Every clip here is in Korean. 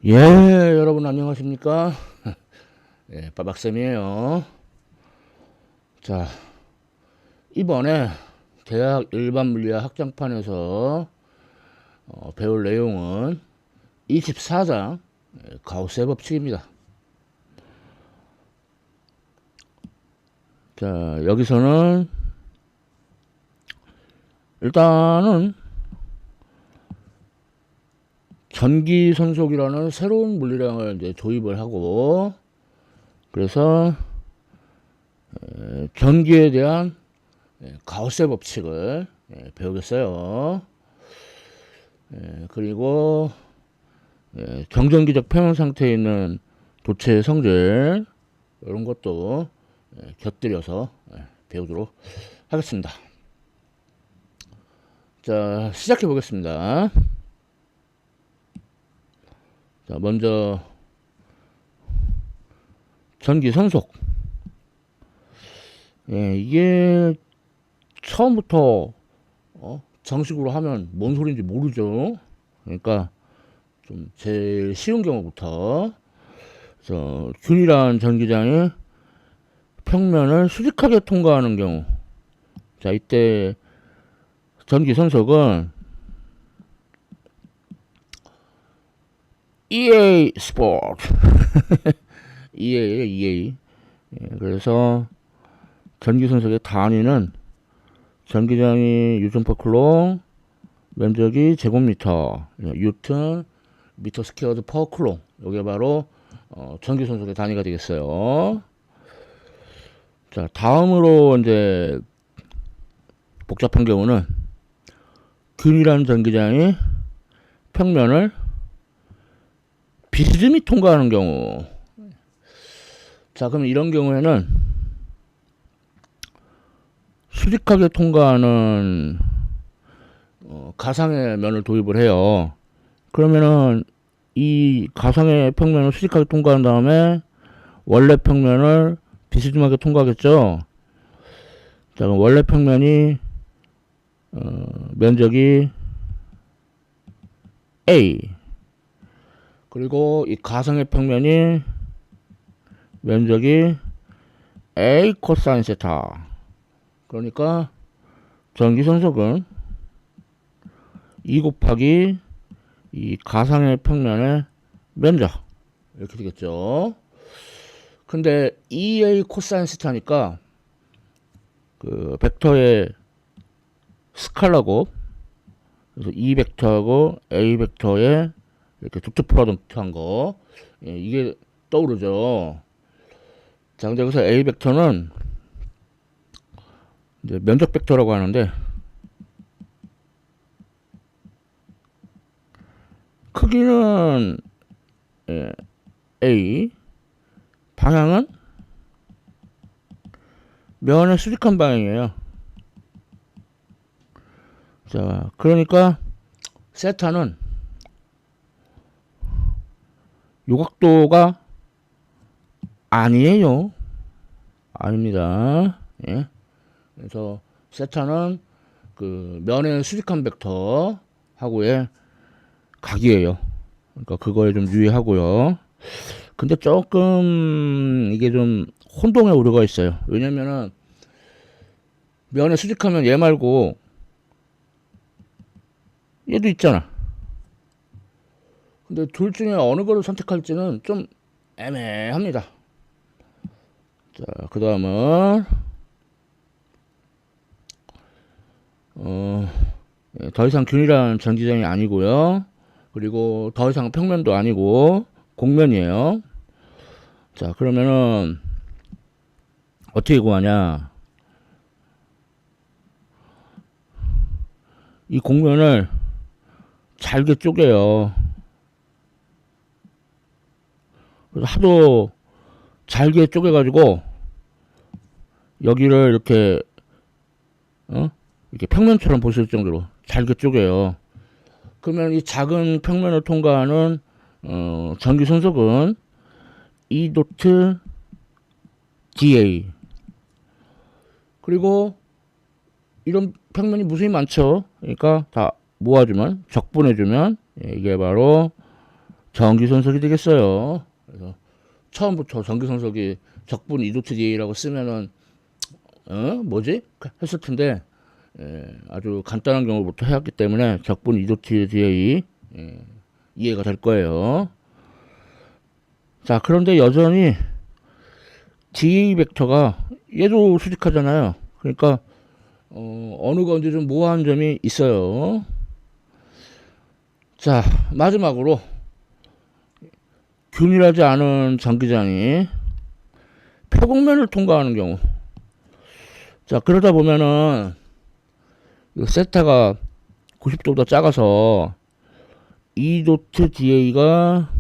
예, 여러분 안녕하십니까? 예, 빠박쌤이에요. 자, 이번에 대학 일반 물리학 학장판에서 배울 내용은 24장 가우스의 법칙입니다. 자, 여기서는 일단은 전기선속이라는 새로운 물리량을 이제 도입을 하고, 그래서 전기에 대한 가우스의 법칙을 배우겠어요. 그리고 정전기적 평형 상태에 있는 도체의 성질, 이런 것도 곁들여서 배우도록 하겠습니다. 자, 시작해 보겠습니다. 자, 먼저 전기선속. 이게 처음부터 정식으로 하면 뭔 소리인지 모르죠. 그러니까 좀 제일 쉬운 경우부터, 그래서 균일한 전기장이 평면을 수직하게 통과하는 경우. 자, 이때 전기선속은 EA 스포츠 EA. 그래서 전기선속의 단위는 전기장이 뉴턴 쿨롱, 면적이 제곱미터, 뉴턴 미터 스퀘어드 퍼 쿨롱. 이게 바로 전기선속의 단위가 되겠어요. 자, 다음으로 이제 복잡한 경우는 균일한 전기장이 평면을 비스듬히 통과하는 경우. 자, 그럼 이런 경우에는 수직하게 통과하는 가상의 면을 도입을 해요. 그러면은 이 가상의 평면을 수직하게 통과한 다음에 원래 평면을 비스듬하게 통과하겠죠. 자, 그럼 원래 평면이 면적이 A, 그리고 이 가상의 평면이 면적이 A 코사인 세타. 그러니까 전기선속은 2 곱하기 이 가상의 평면의 면적, 이렇게 되겠죠. 근데 EA 코사인 세타니까 그 벡터의 스칼라고, 그래서 E 벡터하고 A 벡터의 이렇게 툭툭 프로덕트한 거, 이게 떠오르죠. 자, 근데 여기서 A 벡터는 이제 면적 벡터라고 하는데, 크기는 A, 방향은 면의 수직한 방향이에요. 자, 그러니까 세타는 요각도가 아니에요. 아닙니다. 예. 그래서 세타는 그 면의 수직한 벡터 하고의 각이에요. 그러니까 그거에 좀 유의하고요. 근데 조금 이게 좀 혼동의 우려가 있어요. 왜냐면은 면에 수직하면 얘 말고 얘도 있잖아. 근데 둘 중에 어느 거를 선택할지는 좀 애매합니다. 자, 그 다음은 더 이상 균일한 전기장이 아니고요. 그리고 더 이상 평면도 아니고 곡면이에요. 자, 그러면은 어떻게 구하냐? 이 곡면을 잘게 쪼개요. 그래서 하도 잘게 쪼개가지고 여기를 이렇게 이렇게 평면처럼 보실 정도로 잘게 쪼개요. 그러면 이 작은 평면을 통과하는 전기선속은 E 도트 DA. 그리고 이런 평면이 무수히 많죠. 그러니까 다 모아주면, 적분해주면 이게 바로 전기선속이 되겠어요. 그래서 처음부터 전기선속이 적분 2도트DA라고 쓰면은 뭐지? 했을 텐데 아주 간단한 경우부터 해왔기 때문에 적분 2도트DA 이해가 될 거예요. 자, 그런데 여전히 DA 벡터가 얘도 수직하잖아요. 그러니까 어느 건지 좀 모호한 점이 있어요. 자, 마지막으로 균일하지 않은 전기장이 폐곡면을 통과하는 경우. 자, 그러다 보면은 세타가 90도보다 작아서 2도트 DA가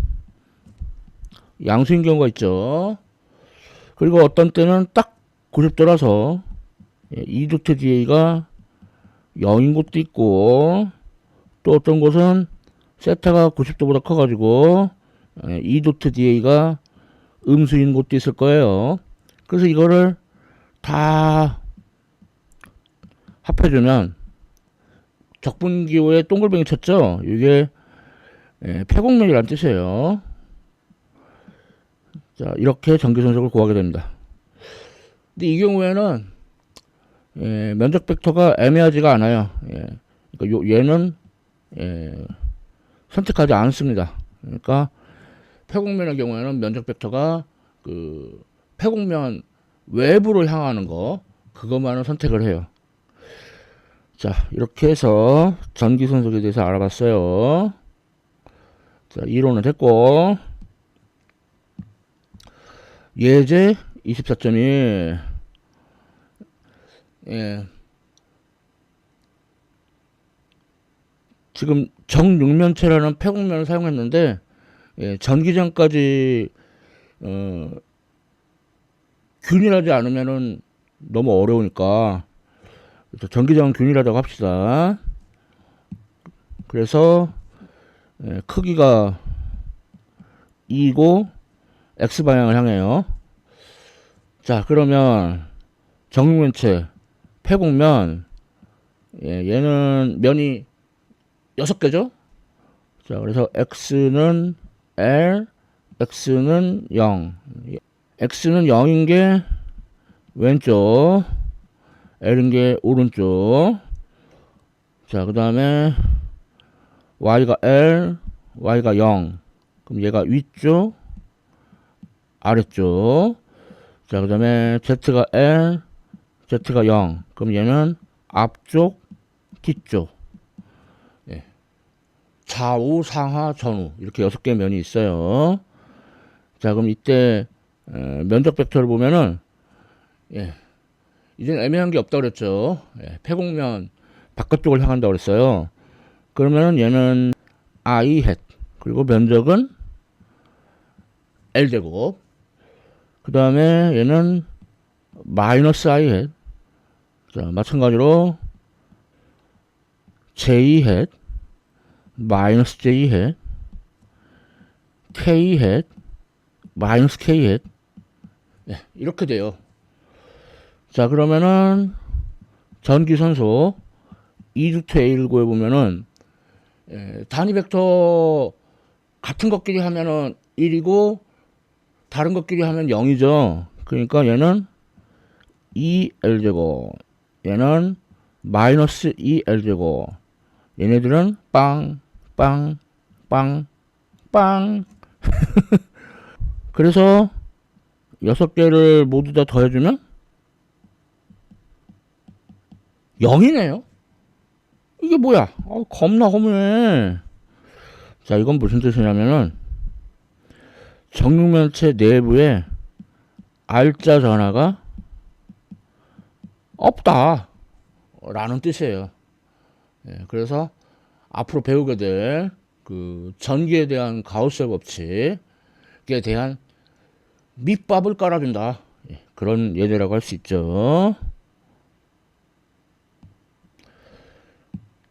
양수인 경우가 있죠. 그리고 어떤 때는 딱 90도라서 2도트 DA가 0인 곳도 있고, 또 어떤 곳은 세타가 90도보다 커가지고 2도트 DA가 음수인 곳도 있을 거예요. 그래서 이거를 다 합해주면 적분기호에 동글뱅이 쳤죠. 이게 폐곡면이란 뜻이에요. 자, 이렇게 전기선속을 구하게 됩니다. 근데 이 경우에는 면적 벡터가 애매하지가 않아요. 그러니까 얘는 선택하지 않습니다. 그러니까 폐곡면의 경우에는 면적 벡터가 그 폐곡면 외부로 향하는 거, 그것만을 선택을 해요. 자, 이렇게 해서 전기선속에 대해서 알아봤어요. 자, 이론은 됐고, 예제 24.1. 지금 정육면체라는 폐곡면을 사용했는데, 전기장까지 균일하지 않으면은 너무 어려우니까 전기장은 균일하다고 합시다. 그래서 크기가 2고 X방향을 향해요. 자, 그러면 정육면체 폐곡면, 얘는 면이 6개죠. 자, 그래서 X는 L, X는 0. X는 0인 게 왼쪽, L인 게 오른쪽. 자, 그 다음에 Y가 L, Y가 0. 그럼 얘가 위쪽, 아래쪽. 자, 그 다음에 Z가 L, Z가 0. 그럼 얘는 앞쪽, 뒤쪽. 좌우, 상하, 전후. 이렇게 6개의 면이 있어요. 자, 그럼 이때 면적 벡터를 보면은 이제는 애매한 게 없다고 그랬죠. 폐곡면 바깥쪽을 향한다고 그랬어요. 그러면은 얘는 I hat, 그리고 면적은 L제곱. 그 다음에 얘는 마이너스 I hat. 자, 마찬가지로 J hat, 마이너스 J hat, K hat, 마이너스 K hat. 이렇게 돼요. 자, 그러면은 전기선소 2루트 A를 구해보면은 단위 벡터 같은 것끼리 하면은 1이고 다른 것끼리 하면 0이죠. 그러니까 얘는 2L제곱, 얘는 마이너스 2L제곱. 얘네들은 빵, 빵, 빵, 빵. 그래서 6개를 모두 다 더해주면 0이네요. 이게 뭐야? 겁나 허무해. 자, 이건 무슨 뜻이냐면은 정육면체 내부에 R자 전하가 없다 라는 뜻이에요. 그래서 앞으로 배우게 될 그 전기에 대한 가우스의 법칙에 대한 밑밥을 깔아준다, 그런 예제라고 할 수 있죠.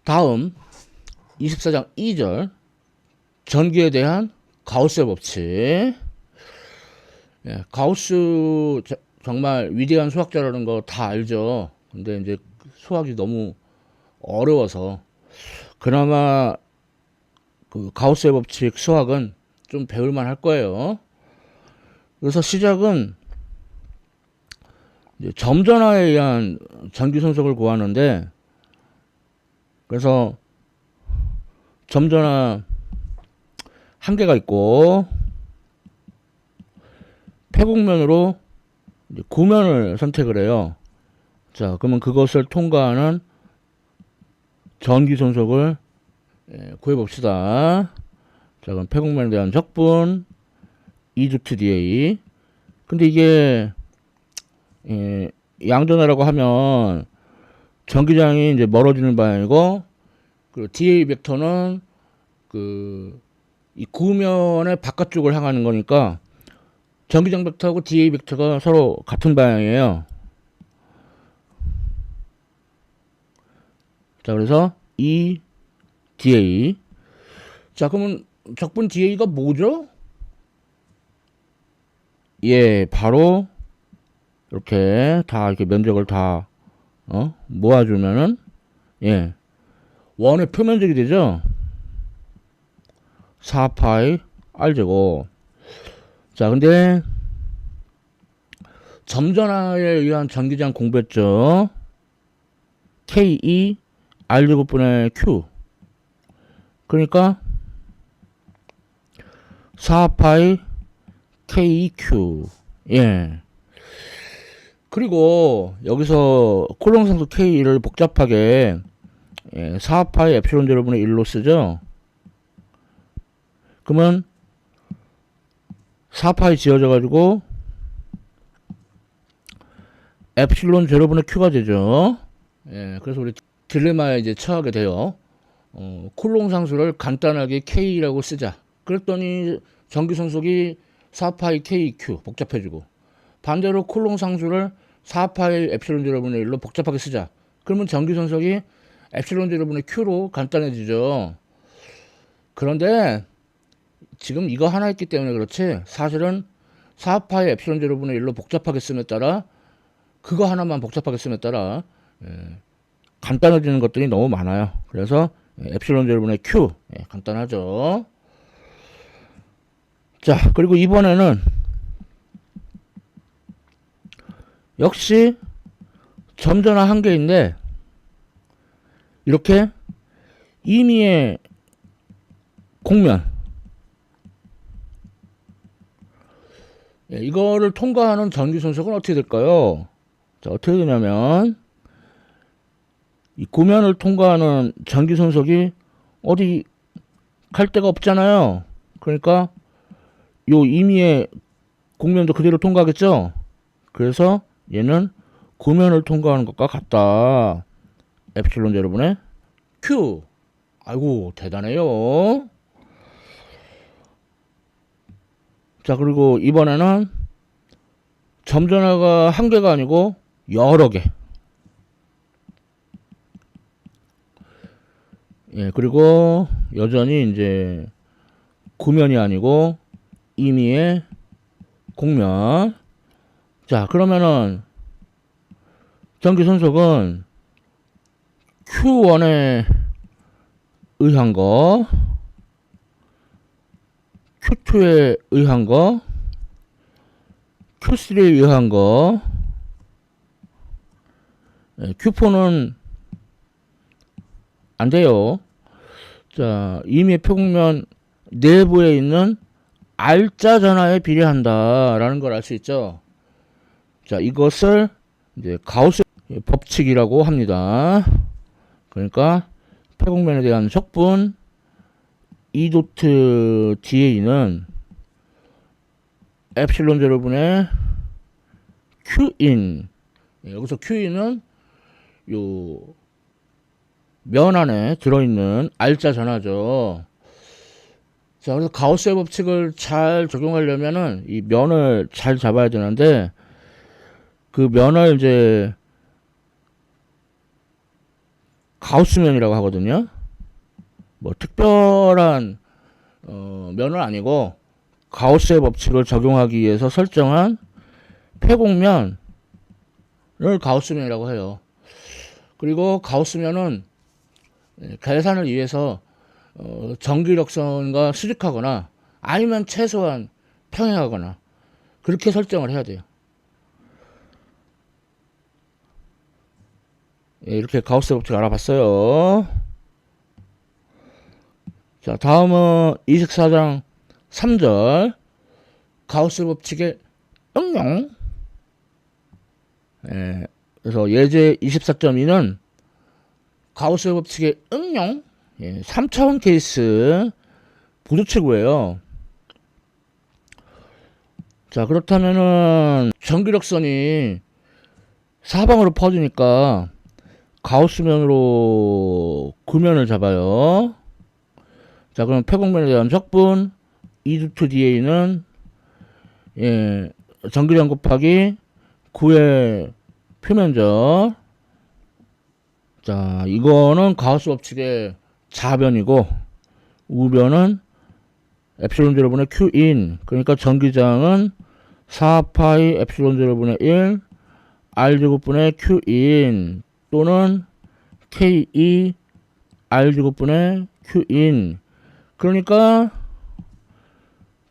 다음 24장 2절 전기에 대한 가우스의 법칙. 가우스 정말 위대한 수학자라는 거 다 알죠. 근데 이제 수학이 너무 어려워서 그나마 그 가우스의 법칙 수학은 좀 배울만 할 거예요. 그래서 시작은 이제 점전화에 의한 전기 손속을 구하는데, 그래서 점전화 한 개가 있고 폐곡면으로 구면을 선택을 해요. 자, 그러면 그것을 통과하는 전기 손속을 구해봅시다. 자, 그럼 폐곡면에 대한 적분 2루트 dA. 근데 이게 양전하라고 하면 전기장이 이제 멀어지는 방향이고, 그 dA 벡터는 이 구면의 바깥쪽을 향하는 거니까 전기장 벡터하고 dA 벡터가 서로 같은 방향이에요. 자, 그래서 이 dA. 자, 그러면 적분 da가 뭐죠? 예, 바로 이렇게 다 이렇게 면적을 다 모아주면은 예, 원의 표면적이 되죠. 4파이 r제곱. 자, 근데 점전화에 의한 전기장 공배죠. K2 r제곱분의 Q. 그러니까 4파이 KQ. 예. 그리고 여기서 콜롬 상수 K를 복잡하게 4파이 에프실론 제로분의 1로 쓰죠. 그러면 4파이 지어져 가지고 에프실론 제로분의 Q가 되죠. 예. 그래서 우리 딜레마에 이제 처하게 돼요. 콜롬 상수를 간단하게 K라고 쓰자. 그랬더니 전기 손속이 4파이 KQ 복잡해지고, 반대로 콜롬 상수를 4파이 에프실론 제로분의 1로 복잡하게 쓰자. 그러면 전기 손속이 에프실론 제로분의 Q로 간단해지죠. 그런데 지금 이거 하나 있기 때문에 그렇지, 사실은 4파이 에프실론 제로분의 1로 복잡하게 쓰면 따라, 그거 하나만 복잡하게 쓰면 따라 간단해지는 것들이 너무 많아요. 그래서 에프실론 제로분의 Q 간단하죠. 자, 그리고 이번에는 역시 점전화 한 개인데, 이렇게 임의의 곡면, 이거를 통과하는 전기 손속은 어떻게 될까요? 자, 어떻게 되냐면 이 구면을 통과하는 전기 손속이 어디 갈 데가 없잖아요. 그러니까 요 임의의 곡면도 그대로 통과하겠죠. 그래서 얘는 구면을 통과하는 것과 같다. 에프실론 제로분의 Q. 아이고, 대단해요. 자, 그리고 이번에는 점전화가 한 개가 아니고 여러 개. 예, 그리고 여전히 이제 구면이 아니고 임의의 곡면. 자, 그러면은 전기 손속은 Q1에 의한 거, Q2에 의한 거, Q3에 의한 거, Q4는 안 돼요. 자, 임의 표곡면 내부에 있는 R자 전하에 비례한다라는 걸 알 수 있죠. 자, 이것을 이제 가우스 법칙이라고 합니다. 그러니까 폐곡면에 대한 적분 2도트 DA는 에프실론 제로분의 Q인. 여기서 Q인은 요 면 안에 들어있는 R자 전하죠. 자, 그래서 가우스의 법칙을 잘 적용하려면은 이 면을 잘 잡아야 되는데, 그 면을 이제 가우스면이라고 하거든요. 뭐 특별한 면은 아니고 가우스의 법칙을 적용하기 위해서 설정한 폐곡면을 가우스면이라고 해요. 그리고 가우스면은 계산을 위해서 전기력선과 수직하거나 아니면 최소한 평행하거나 그렇게 설정을 해야 돼요. 예, 이렇게 가우스 법칙 알아봤어요. 자, 다음은 24장 3절 가우스 법칙의 응용. 예, 그래서 예제 24.2는 가우스 법칙의 응용, 3차원 케이스 부두체고예요. 자, 그렇다면은 전기력선이 사방으로 퍼지니까 가우스면으로 구면을 잡아요. 자, 그럼 폐곡면에 대한 적분 E2 DA는 전기량 곱하기 9의 표면적. 자, 이거는 가우스 법칙의 좌변이고 우변은 엡실론 제로분의 Q인. 그러니까 전기장은 4파이 엡실론 제로분의 1 R제곱분의 Q인 또는 K2 R제곱분의 Q인. 그러니까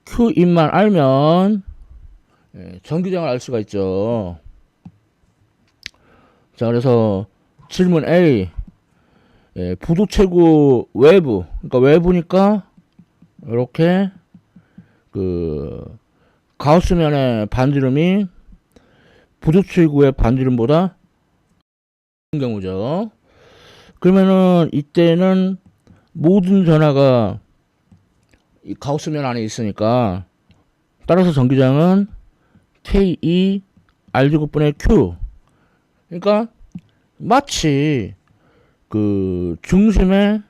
Q인만 알면 전기장을 알 수가 있죠. 자, 그래서 질문 A. 부두체구 외부. 그러니까 외부니까 이렇게 그 가우스면의 반지름이 부두체구의 반지름보다 큰 경우죠. 그러면은 이때는 모든 전하가 이 가우스면 안에 있으니까 따라서 전기장은 K2 R제곱분의 Q. 그러니까 마치 그 중심에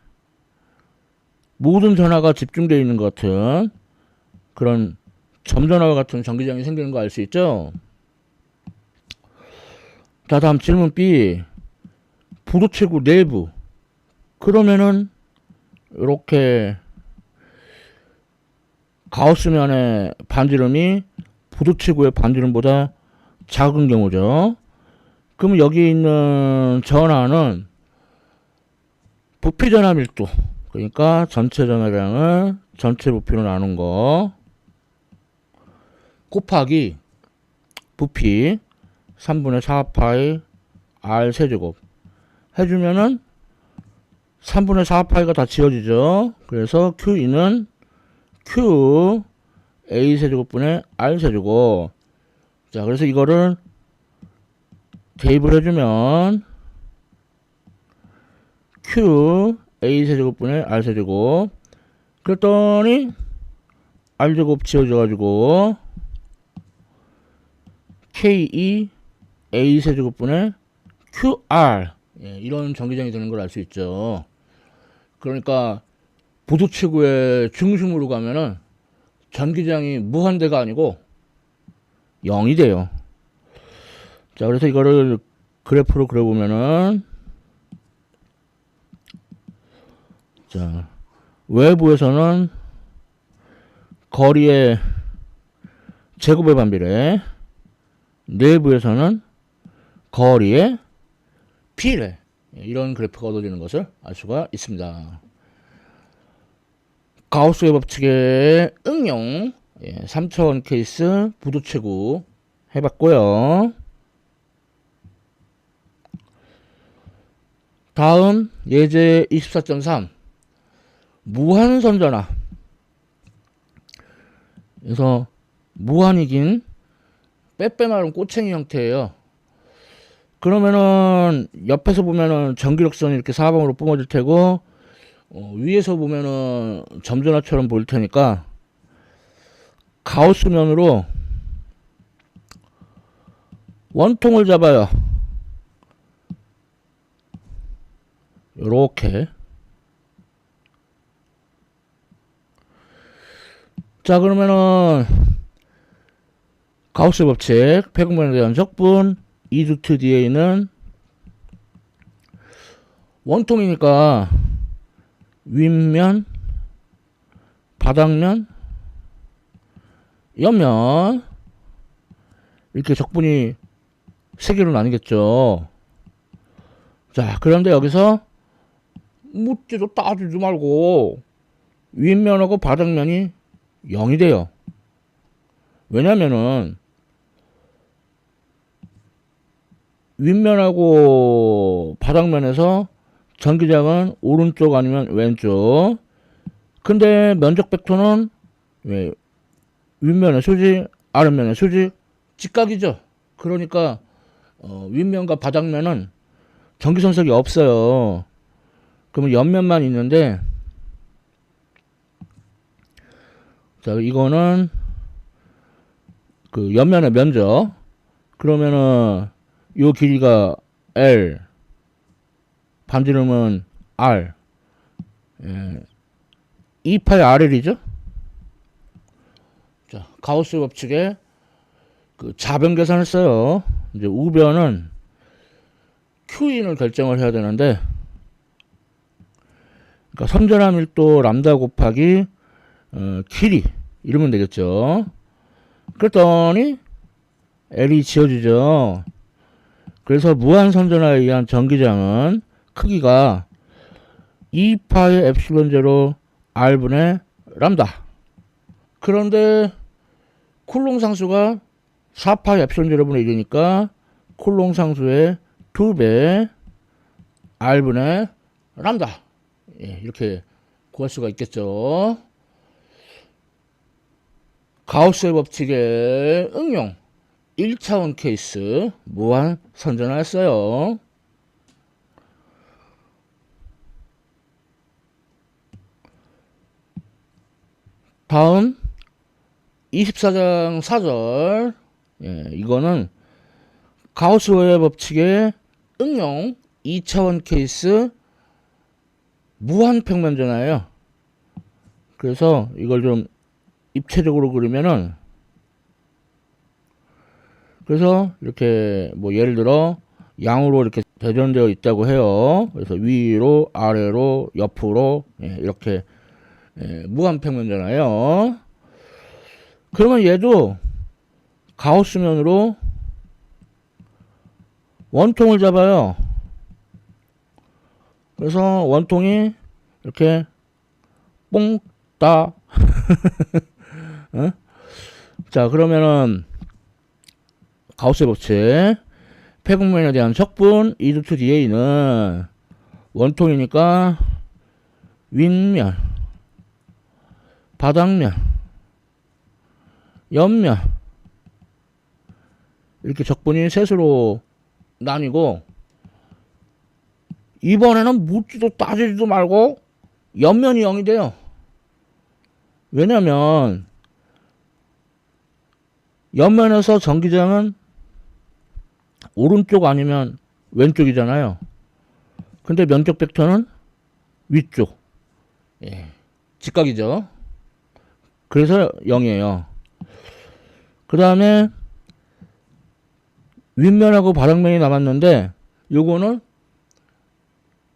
모든 전하가 집중되어 있는 것 같은 그런 점전화와 같은 전기장이 생기는 거 알 수 있죠? 자, 다음 질문 B. 부두체구 내부. 그러면은 이렇게 가우스면의 반지름이 부두체구의 반지름보다 작은 경우죠. 그럼 여기 있는 전하는 부피 전하 밀도, 그러니까 전체 전하량을 전체 부피로 나눈 거 곱하기 부피 3분의 4파이 R 세제곱 해주면은 3분의 4파이가 다 지워지죠. 그래서 Q2는 Q A 세제곱분의 R 세제곱. 자, 그래서 이거를 대입을 해주면 Q A 세제곱분의 R 세제곱. 그랬더니 R 제곱 지워져가지고 K2 A 세제곱분의 QR. 이런 전기장이 되는 걸 알 수 있죠. 그러니까 부두체구의 중심으로 가면은 전기장이 무한대가 아니고 0이 돼요. 자, 그래서 이거를 그래프로 그려보면은, 자, 외부에서는 거리의 제곱의 반비례, 내부에서는 거리의 비례. 이런 그래프가 얻어지는 것을 알 수가 있습니다. 가우스의 법칙의 응용, 3차원 케이스 부두체구 해봤고요. 다음 예제 24.3 무한선전화. 그래서 무한이긴 빼빼마른 꼬챙이 형태예요. 그러면은 옆에서 보면은 전기력선이 이렇게 사방으로 뿜어질 테고 위에서 보면은 점전화처럼 보일 테니까 가우스면으로 원통을 잡아요. 요렇게. 자, 그러면은 가우스 법칙 폐곡면에 대한 적분 E2 DA는 원통이니까 윗면, 바닥면, 옆면 이렇게 적분이 세 개로 나뉘겠죠. 자, 그런데 여기서 묻지도 따지지 말고 윗면하고 바닥면이 0이 돼요. 왜냐면은 윗면하고 바닥면에서 전기장은 오른쪽 아니면 왼쪽. 근데 면적 벡터는 왜 윗면의 수직, 아랫면의 수직, 직각이죠. 그러니까 윗면과 바닥면은 전기선석이 없어요. 그러면 옆면만 있는데, 자, 이거는 그 옆면의 면적. 그러면은 요 길이가 L, 반지름은 R, 2파이 RL이죠. 자, 가우스 법칙에 그 좌변 계산을 써요. 이제 우변은 Q인을 결정을 해야 되는데, 그러니까 선전함 밀도 람다 곱하기 길이 이러면 되겠죠. 그랬더니 L이 지워지죠. 그래서 무한 선전하에 의한 전기장은 크기가 2파이 엡실론 제로 R분의 람다. 그런데 쿨롱 상수가 4파이 엡실론 제로분의 1이니까 쿨롱 상수의 2배 R분의 람다. 예, 이렇게 구할 수가 있겠죠. 가우스의 법칙의 응용 1차원 케이스 무한 선전하였어요. 다음 24장 4절. 예, 이거는 가우스의 법칙의 응용 2차원 케이스 무한 평면 전화예요. 그래서 이걸 좀 입체적으로 그리면은, 그래서 이렇게 뭐 예를 들어 양으로 이렇게 배전되어 있다고 해요. 그래서 위로, 아래로, 옆으로, 이렇게 무한 평면잖아요. 그러면 얘도 가우스면으로 원통을 잡아요. 그래서 원통이 이렇게 뽕따 어? 자, 그러면은 가우스의 법칙 폐곡면에 대한 적분 E2 DA는 원통이니까 윗면, 바닥면, 옆면 이렇게 적분이 셋으로 나뉘고, 이번에는 묻지도 따지지도 말고 옆면이 0이 돼요. 왜냐면 옆면에서 전기장은 오른쪽 아니면 왼쪽이잖아요. 근데 면적 벡터는 위쪽. 예, 직각이죠. 그래서 0이에요. 그 다음에 윗면하고 바닥면이 남았는데, 요거는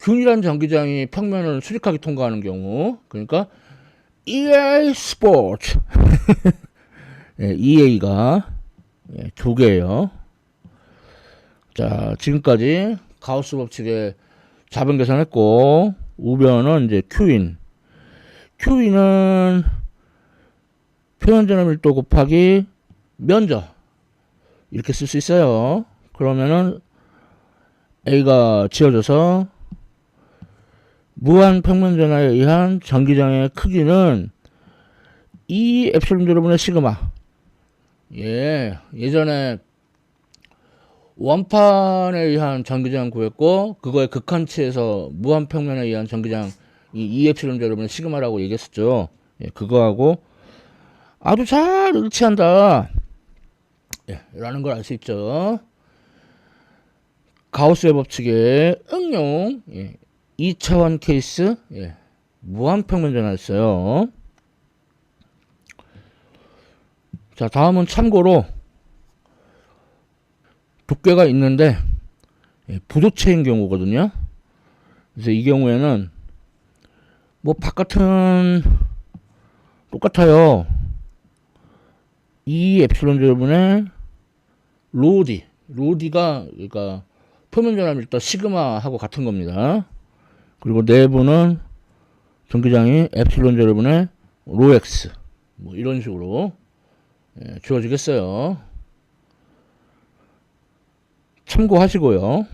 균일한 전기장이 평면을 수직하게 통과하는 경우, 그러니까 EA 스포츠 예, EA가 두 개예요. 자, 지금까지 가우스 법칙의 좌변 계산했고, 우변은 이제 Q인. Q인은 표현전압 밀도 곱하기 면적 이렇게 쓸 수 있어요. 그러면은 A가 지워져서 무한 평면 전화에 의한 전기장의 크기는 E 엡실론 제로분의 시그마. 예, 예전에 원판에 의한 전기장 구했고, 그거의 극한치에서 무한 평면에 의한 전기장 이 엡실론 제로분의 시그마라고 얘기했었죠. 예, 그거하고 아주 잘 일치한다. 예, 라는 걸 알 수 있죠. 가우스의 법칙의 응용 2차원 케이스 무한 평면 전화였어요. 자, 다음은 참고로 두께가 있는데 부도체인 경우거든요. 그래서 이 경우에는 뭐 바깥은 똑같아요. 이 엡실론 제로분의 로디가 그러니까 표면 전압 밀도 시그마하고 같은 겁니다. 그리고 내부는 전기장이 엡실론 제로분의 로엑스 뭐 이런 식으로 주어지겠어요. 참고하시고요.